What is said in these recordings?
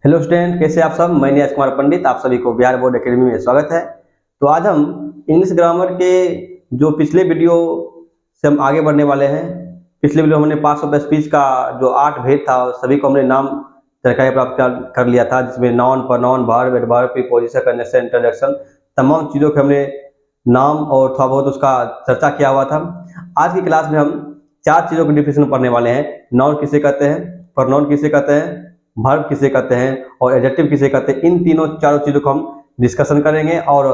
Hello student, कैसे आप सब। मैं नीरज कुमार पंडित, आप सभी को बिहार बोर्ड एकेडमी में स्वागत है। तो आज हम इंग्लिश ग्रामर के जो पिछले वीडियो से हम आगे बढ़ने वाले हैं। पिछले वीडियो हमने पार्ट्स ऑफ स्पीच का जो 8 भेद था सभी को हमने नाम जानकारी प्राप्त कर लिया था, जिसमें noun, pronoun, verb, adverb, preposition, conjunction, interjection, तमाम चीज़ों के हमने नाम और थोड़ा बहुत उसका चर्चा किया हुआ था। आज की क्लास में हम 4 चीज़ों की डिफिनेशन पढ़ने वाले हैं। नाउन किसे कहते हैं, प्रोनाउन किसे कहते हैं, वर्ब किसे कहते हैं और एडजेक्टिव किसे कहते हैं। इन चारों चीजों को हम डिस्कशन करेंगे और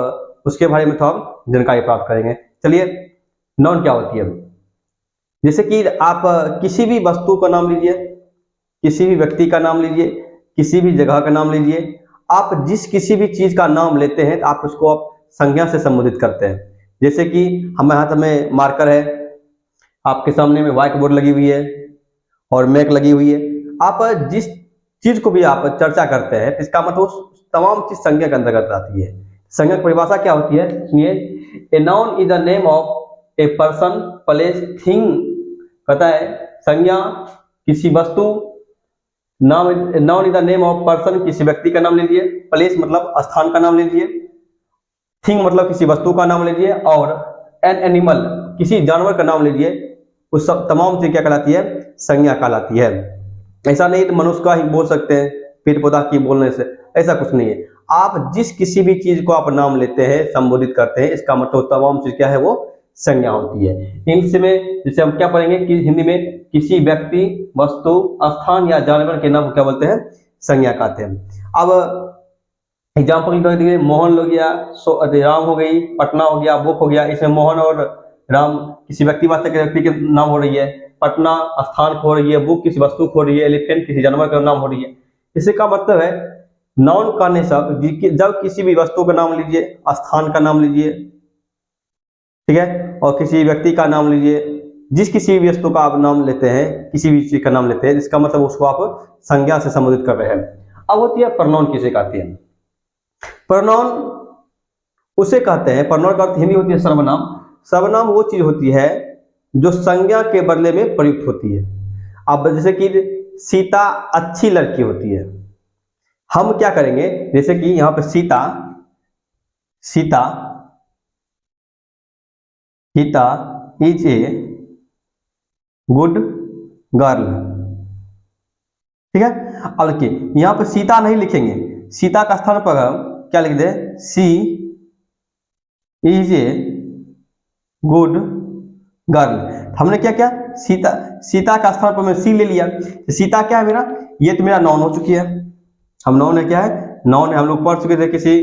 उसके बारे में थोड़ा जानकारी प्राप्त करेंगे। चलिए, नाउन क्या होती है। जैसे कि आप किसी भी वस्तु का नाम लीजिए, किसी भी व्यक्ति का नाम लीजिए, किसी भी जगह का नाम लीजिए। आप जिस किसी भी चीज का नाम लेते हैं आप उसको आप संज्ञा से संबोधित करते हैं। जैसे कि हमारे हाथ में मार्कर है, आपके सामने में व्हाइट बोर्ड लगी हुई है और मैक लगी हुई है। आप जिस चीज को भी आप चर्चा करते हैं तो इसका मतलब तमाम चीज संज्ञा के अंतर्गत आती है। संज्ञा की परिभाषा क्या होती है, सुनिए। A noun is the name of a person, place, thing. कहता है संज्ञा किसी वस्तु, noun is the name of person, किसी व्यक्ति का नाम लीजिए, प्लेस मतलब स्थान का नाम लीजिए, थिंग मतलब किसी वस्तु का नाम लीजिए, और एन एनिमल किसी जानवर का नाम लीजिए। उस सब तमाम चीज क्या कहलाती है, संज्ञा कहलाती है। ऐसा नहीं तो मनुष्य का ही बोल सकते हैं, पेड़ पौधा की बोलने से, ऐसा कुछ नहीं है। आप जिस किसी भी चीज को आप नाम लेते हैं, संबोधित करते हैं, इसका मतलब तमाम चीज क्या है, वो संज्ञा होती है। इंग्लिश में जैसे हम क्या पढ़ेंगे कि हिंदी में किसी व्यक्ति, वस्तु, स्थान या जानवर के नाम को क्या बोलते हैं, संज्ञा कहते हैं। अब एग्जाम्पल देखिए, मोहन हो गया, राम हो गई, पटना हो गया, बुक हो गया। इसमें मोहन और राम किसी व्यक्ति व्यक्ति के नाम हो रही है, पटना स्थान को हो रही है, बुक किसी वस्तु को हो रही है, एलिफेंट किसी जानवर का नाम हो रही है। इसी का मतलब है नाउन कहने से जब किसी भी वस्तु का नाम लीजिए, स्थान का नाम लीजिए, ठीक है, और किसी व्यक्ति का नाम लीजिए, जिस किसी भी वस्तु का आप नाम लेते हैं, किसी भी चीज का नाम लेते हैं, इसका मतलब उसको आप संज्ञा से संबोधित कर रहे हैं। अब होती है प्रोनाउन किसे कहते हैं। प्रोनाउन उसे कहते हैं, प्रोनाउन का अर्थ हिंदी होती है सर्वनाम। सर्वनाम वो चीज होती है जो संज्ञा के बदले में प्रयुक्त होती है। अब जैसे कि सीता अच्छी लड़की होती है, हम क्या करेंगे, जैसे कि यहां पे Sita is a good girl, ठीक है। अब देखिए यहां पे सीता नहीं लिखेंगे, सीता का स्थान पर हम क्या लिख दे, सी इज ए गुड गर्ल। हमने क्या किया, सीता का स्थान पर मैं सी ले लिया। सीता क्या है मेरा, ये तो मेरा नाउन हो चुकी है। हम नाउन है, क्या है, नाउन है। हम लोग पढ़ चुके थे किसी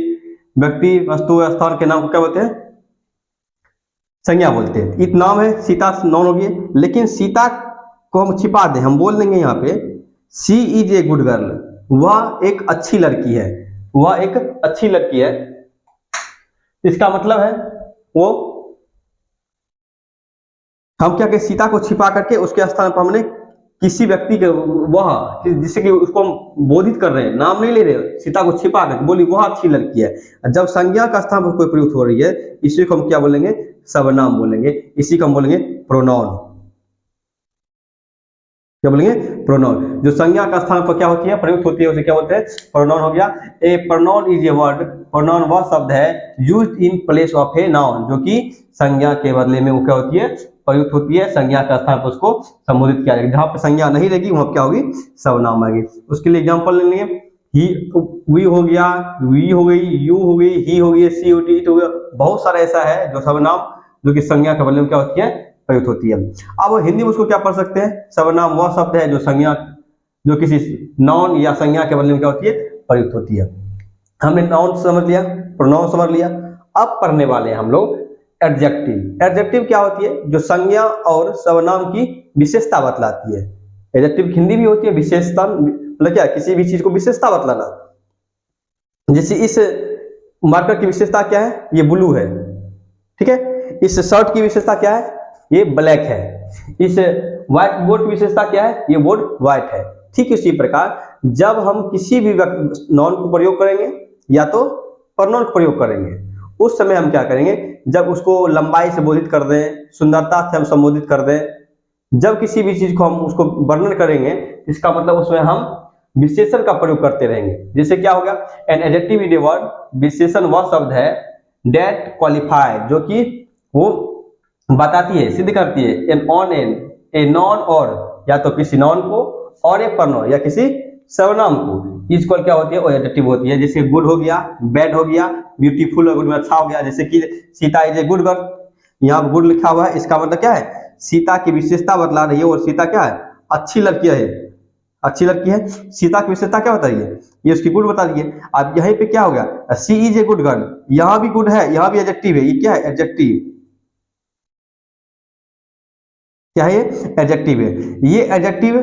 व्यक्ति, वस्तु या स्थान के नाम को क्या बोलते हैं, संज्ञा बोलते हैं। एक नाम है, सीता नाउन होगी। लेकिन सीता को हम छिपा दें, हम बोल देंगे यहाँ पे सी इज ए गुड गर्ल, वह एक अच्छी लड़की है, वह एक अच्छी लड़की है। इसका मतलब है वो हम क्या, सीता को छिपा करके उसके स्थान पर हमने किसी व्यक्ति के, वह जिससे कि उसको हम बोधित कर रहे हैं, नाम नहीं ले रहे, सीता को छिपा करके बोली वह अच्छी लड़की है। जब संज्ञा का स्थान पर कोई प्रयुक्त हो रही है, इसी को हम क्या बोलेंगे, सर्वनाम बोलेंगे। इसी को हम बोलेंगे प्रोनाउन। क्या बोलेंगे, प्रोनाउन। जो संज्ञा का स्थान पर क्या होती है, प्रयुक्त होती है, उसे क्या बोलते हैं, प्रोनाउन हो गया। A pronoun is a word, pronoun वह शब्द है used in place of a noun, जो कि संज्ञा के बदले में वो क्या होती है, प्रयुक्त होती है। संज्ञा का स्थान पर उसको संबोधित किया जाएगा। जहां पर संज्ञा नहीं रहेगी वहां क्या होगी, सर्वनाम आएगी। उसके लिए एग्जांपल ले लेंगे, ही, वी हो गया, वी हो गई, यू हो गई, ही हो गई, सी हो गई, इट हो गया। बहुत सारा ऐसा है जो सर्वनाम जो कि संज्ञा के बदले में क्या होती है, प्रयुक्त होती है। अब हिंदी में उसको क्या पढ़ सकते हैं, सर्वनाम वह शब्द है जो संज्ञा, जो किसी नाउन या संज्ञा के बदले में क्या होती है, प्रयुक्त होती है। हमने नाउन समझ लिया, प्रोनाउन समझ लिया। अब पढ़ने वाले हैं हम लोग एडजेक्टिव। एडजेक्टिव क्या होती है, जो संज्ञा और सर्वनाम की विशेषता बतलाती है। एडजेक्टिव हिंदी भी होती है विशेषता, मतलब क्या, किसी भी चीज को विशेषता बतलाना। जैसे इस मार्कर की विशेषता क्या है, ये ब्लू है, ठीक है। इस शर्ट की विशेषता क्या है, ये ब्लैक है। इस व्हाइट बोर्ड की विशेषता क्या है, ये बोर्ड व्हाइट है। ठीक इसी प्रकार जब हम किसी भी नाउन को प्रयोग करेंगे या तो प्रोनाउन को प्रयोग करेंगे, उस समय हम क्या करेंगे, जब उसको लंबाई से बोधित कर दें, सुंदरता से हम संबोधित कर दें, जब किसी भी चीज को हम उसको वर्णन करेंगे, इसका मतलब उसमें हम विशेषण का प्रयोग करते रहेंगे। जैसे क्या हो गया, an adjective is a word, विशेषण वह शब्द है डेट क्वालिफाई, जो कि वो बताती है, सिद्ध करती है एन ऑन एन ए नॉन, और या तो किसी नॉन को, और ए प्रनाउन या किसी सर्वनाम को। इक्वल क्या होती है, वो एडजेक्टिव होती है। जैसे गुड हो गया, बैड हो गया, ब्यूटीफुल और गुड में अच्छा हो गया। जैसे कि Sita is a good girl, यहाँ गुड लिखा हुआ है, इसका मतलब क्या है, सीता की विशेषता बतला रही है, और सीता क्या है, अच्छी लड़की है, अच्छी लड़की है। सीता की विशेषता क्या बता रही है, ये उसकी गुड बता रही है। अब यहीं पे क्या हो गया, सी इज ए गुड गर्ल, यहाँ भी गुड है, यहाँ भी एडजेक्टिव है, ये क्या है, एडजेक्टिव, क्या है, ये एडजेक्टिव है। ये एडजेक्टिव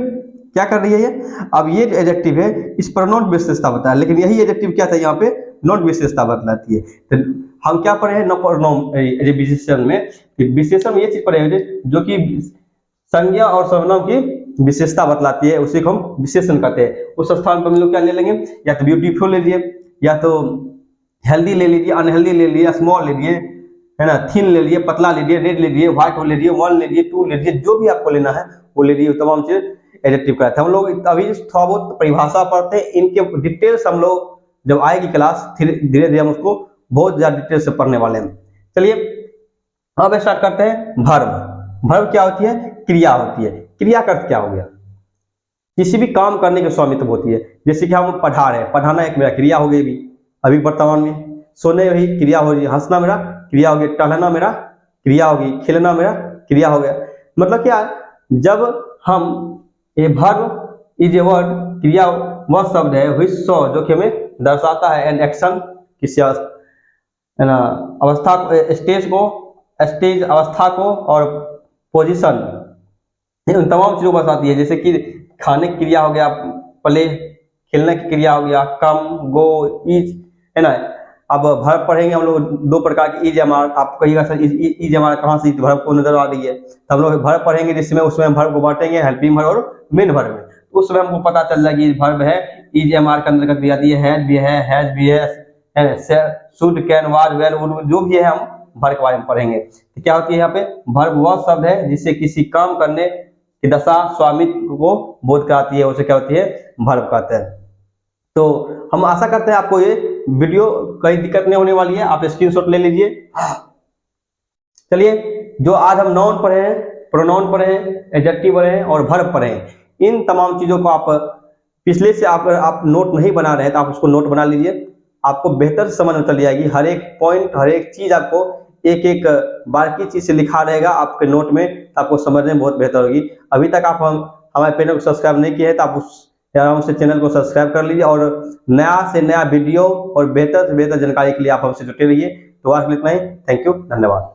क्या कर रही है ये, अब ये जो एडजेक्टिव है इस पर नॉन विशेषता बताया, लेकिन यही एडजेक्टिव क्या था, यहाँ पे नॉन विशेषता बतलाती है। तो हम क्या पढ़े हैं, विशेषण में, विशेषण ये चीज पढ़े जो कि संज्ञा और सर्वनाम की विशेषता बतलाती है, उसी को हम विशेषण कहते हैं। उस स्थान पर हम लोग क्या ले लेंगे, या तो ब्यूटीफुल ले लीजिए, या तो हेल्दी ले लीजिए, अनहेल्दी ले लीजिए, स्मॉल ले लीजिए, है ना, थिन ले लीजिए, पतला ले लीजिए, रेड ले लीजिए, व्हाइट ले लीजिए, वन ले लीजिए, टू ले लीजिए, जो भी आपको लेना है वो ले लीजिए। तमाम चीज एडजेक्टिव कहते हैं। हम लोग अभी थोड़ा बहुत परिभाषा पढ़ते हैं, इनके डिटेल्स हम लोग जब आएगी क्लास धीरे धीरे हम उसको बहुत ज्यादा डिटेल से पढ़ने वाले हैं। चलिए अब स्टार्ट करते हैं। वर्ब, वर्ब क्या होती है, क्रिया होती है। क्रिया का अर्थ क्या हो गया, किसी भी काम करने की स्वामित्व होती है। जैसे कि हम पढ़ा रहे हैं, पढ़ाना एक मेरा क्रिया हो गई अभी वर्तमान में। सोने वही क्रिया हो गई, हंसना मेरा क्रिया हो गई, टहलना मेरा क्रिया होगी, खेलना मेरा क्रिया हो गया। मतलब क्या, जब हम a verb is a word, क्रिया वह शब्द है विच शो, जो कि हमें दर्शाता है एन एक्शन, किसी है ना अवस्था को, स्टेज को, स्टेज अवस्था को, और पोजीशन, उन तमाम चीजों को बताती है। जैसे कि खाने की क्रिया हो गया प्ले, खेलने की क्रिया हो गया कम, गो, इज, है ना। अब वर्ब पढ़ेंगे हम लोग दो प्रकार की, इज एम आर। आप कहिएगा सर इज एम आर कहाँ से वर्ब को नजर आ रही है, तो हम लोग वर्ब पढ़ेंगे जिसमें उसमें वर्ब को बांटेंगे हेल्पिंग वर्ब और मेन वर्ब में। उसमें हमको पता चल जाएगी वर्ब है, इज एम आर के अंतर्गत भी आती है, हैज भी है, हैज भी है, should, can, was, well, would, जो भी है हम वर्ब के बारे में पढ़ेंगे। तो क्या होती है यहाँ पे, वर्ब वह शब्द है जिससे किसी काम करने की दशा स्वामित्व को बोध कराती है, उसे क्या होती है, वर्ब कहते हैं। तो हम आशा करते हैं आपको ये वीडियो कहीं दिक्कत नहीं होने वाली है, आप स्क्रीनशॉट ले लीजिए। चलिए, जो आज हम नाउन पढ़े हैं, प्रोनाउन पढ़े हैं, एडजेक्टिव पढ़े हैं और वर्ब पढ़े हैं, इन तमाम चीजों को आप पिछले से आप नोट नहीं बना रहे हैं तो आप उसको नोट बना लीजिए। आपको बेहतर समझ में चल जाएगी, हर एक पॉइंट, हर एक चीज आपको एक एक बारीकी चीज से लिखा रहेगा आपके नोट में, तो आपको समझने में बहुत बेहतर होगी। अभी तक आप हमारे चैनल को सब्सक्राइब नहीं किए हैं तो आप उस आराम से चैनल को सब्सक्राइब कर लीजिए, और नया से नया वीडियो और बेहतर से बेहतर जानकारी के लिए आप हमसे जुटे रहिए। तो आज इतना ही, थैंक यू, धन्यवाद।